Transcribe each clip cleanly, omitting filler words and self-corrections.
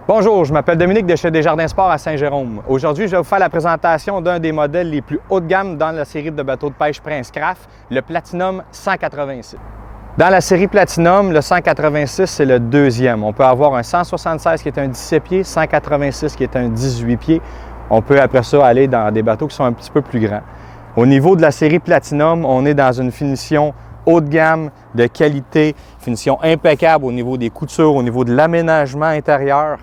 Bonjour, je m'appelle Dominique de chez Desjardins Sports à Saint-Jérôme. Aujourd'hui, je vais vous faire la présentation d'un des modèles les plus haut de gamme dans la série de bateaux de pêche Princecraft, le Platinum 186. Dans la série Platinum, le 186, c'est le deuxième. On peut avoir un 176 qui est un 17 pieds, 186 qui est un 18 pieds. On peut après ça aller dans des bateaux qui sont un petit peu plus grands. Au niveau de la série Platinum, on est dans une finition haut de gamme, de qualité, finition impeccable au niveau des coutures, au niveau de l'aménagement intérieur.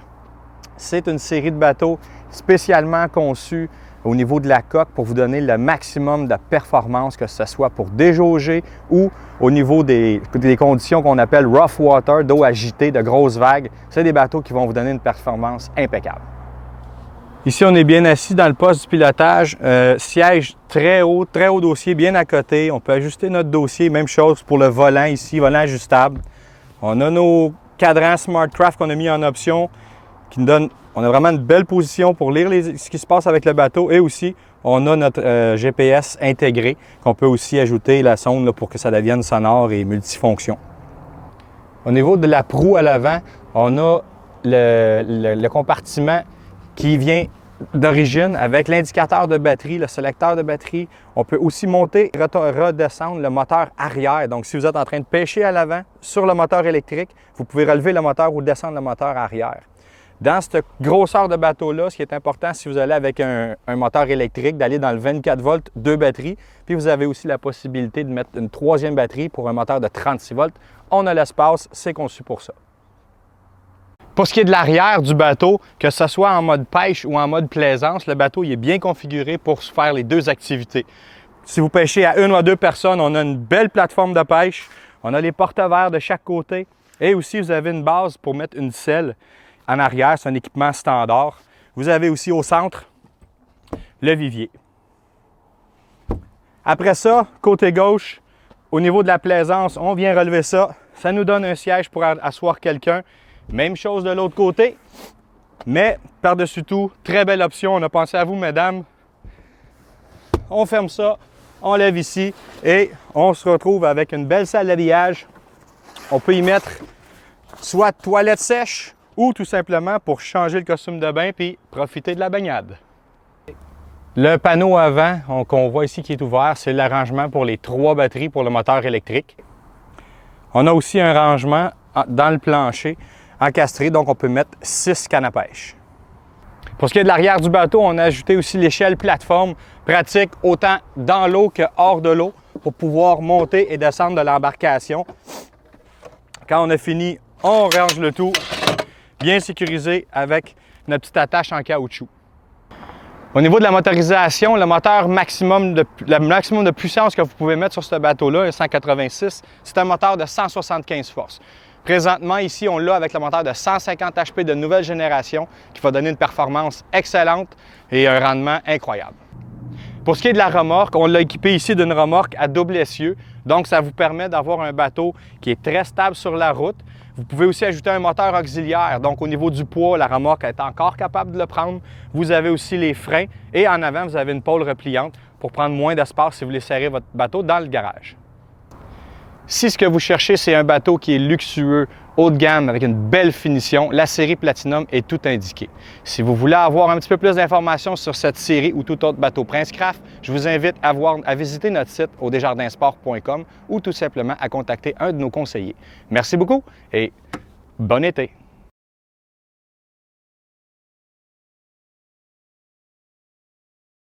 C'est une série de bateaux spécialement conçus au niveau de la coque pour vous donner le maximum de performance, que ce soit pour déjauger ou au niveau des conditions qu'on appelle rough water, d'eau agitée, de grosses vagues. C'est des bateaux qui vont vous donner une performance impeccable. Ici, on est bien assis dans le poste du pilotage. Siège très haut dossier, bien à côté. On peut ajuster notre dossier. Même chose pour le volant ici, volant ajustable. On a nos cadrans SmartCraft qu'on a mis en option qui nous donne, on a vraiment une belle position pour lire ce qui se passe avec le bateau et aussi on a notre GPS intégré qu'on peut aussi ajouter la sonde là, pour que ça devienne sonore et multifonction. Au niveau de la proue à l'avant, on a le compartiment qui vient d'origine avec l'indicateur de batterie, le sélecteur de batterie. On peut aussi monter et redescendre le moteur arrière. Donc, si vous êtes en train de pêcher à l'avant sur le moteur électrique, vous pouvez relever le moteur ou descendre le moteur arrière. Dans cette grosseur de bateau-là, ce qui est important, si vous allez avec un moteur électrique, d'aller dans le 24 volts, 2 batteries. Puis vous avez aussi la possibilité de mettre une troisième batterie pour un moteur de 36 volts. On a l'espace, c'est conçu pour ça. Pour ce qui est de l'arrière du bateau, que ce soit en mode pêche ou en mode plaisance, le bateau il est bien configuré pour faire les deux activités. Si vous pêchez à une ou à deux personnes, on a une belle plateforme de pêche. On a les porte-verres de chaque côté. Et aussi, vous avez une base pour mettre une selle. En arrière, c'est un équipement standard. Vous avez aussi au centre le vivier. Après ça, côté gauche, au niveau de la plaisance, on vient relever ça. Ça nous donne un siège pour asseoir quelqu'un. Même chose de l'autre côté. Mais par-dessus tout, très belle option. On a pensé à vous, mesdames. On ferme ça, on lève ici et on se retrouve avec une belle salle d'habillage. On peut y mettre soit toilette sèche, ou tout simplement pour changer le costume de bain puis profiter de la baignade. Le panneau avant qu'on voit ici qui est ouvert, c'est l'arrangement pour les 3 batteries pour le moteur électrique. On a aussi un rangement dans le plancher encastré, donc on peut mettre 6 cannes à pêche. Pour ce qui est de l'arrière du bateau, on a ajouté aussi l'échelle plateforme pratique autant dans l'eau que hors de l'eau pour pouvoir monter et descendre de l'embarcation. Quand on a fini, on range le tout bien sécurisé avec notre petite attache en caoutchouc. Au niveau de la motorisation, le moteur maximum de puissance que vous pouvez mettre sur ce bateau-là, un 186, c'est un moteur de 175 forces. Présentement, ici, on l'a avec le moteur de 150 HP de nouvelle génération qui va donner une performance excellente et un rendement incroyable. Pour ce qui est de la remorque, on l'a équipé ici d'une remorque à double essieu. Donc, ça vous permet d'avoir un bateau qui est très stable sur la route. Vous pouvez aussi ajouter un moteur auxiliaire. Donc, au niveau du poids, la remorque est encore capable de le prendre. Vous avez aussi les freins et en avant, vous avez une pôle repliante pour prendre moins d'espace si vous voulez serrer votre bateau dans le garage. Si ce que vous cherchez, c'est un bateau qui est luxueux, haut de gamme, avec une belle finition, la série Platinum est tout indiquée. Si vous voulez avoir un petit peu plus d'informations sur cette série ou tout autre bateau Princecraft, je vous invite à visiter notre site au desjardinsports.com ou tout simplement à contacter un de nos conseillers. Merci beaucoup et bon été!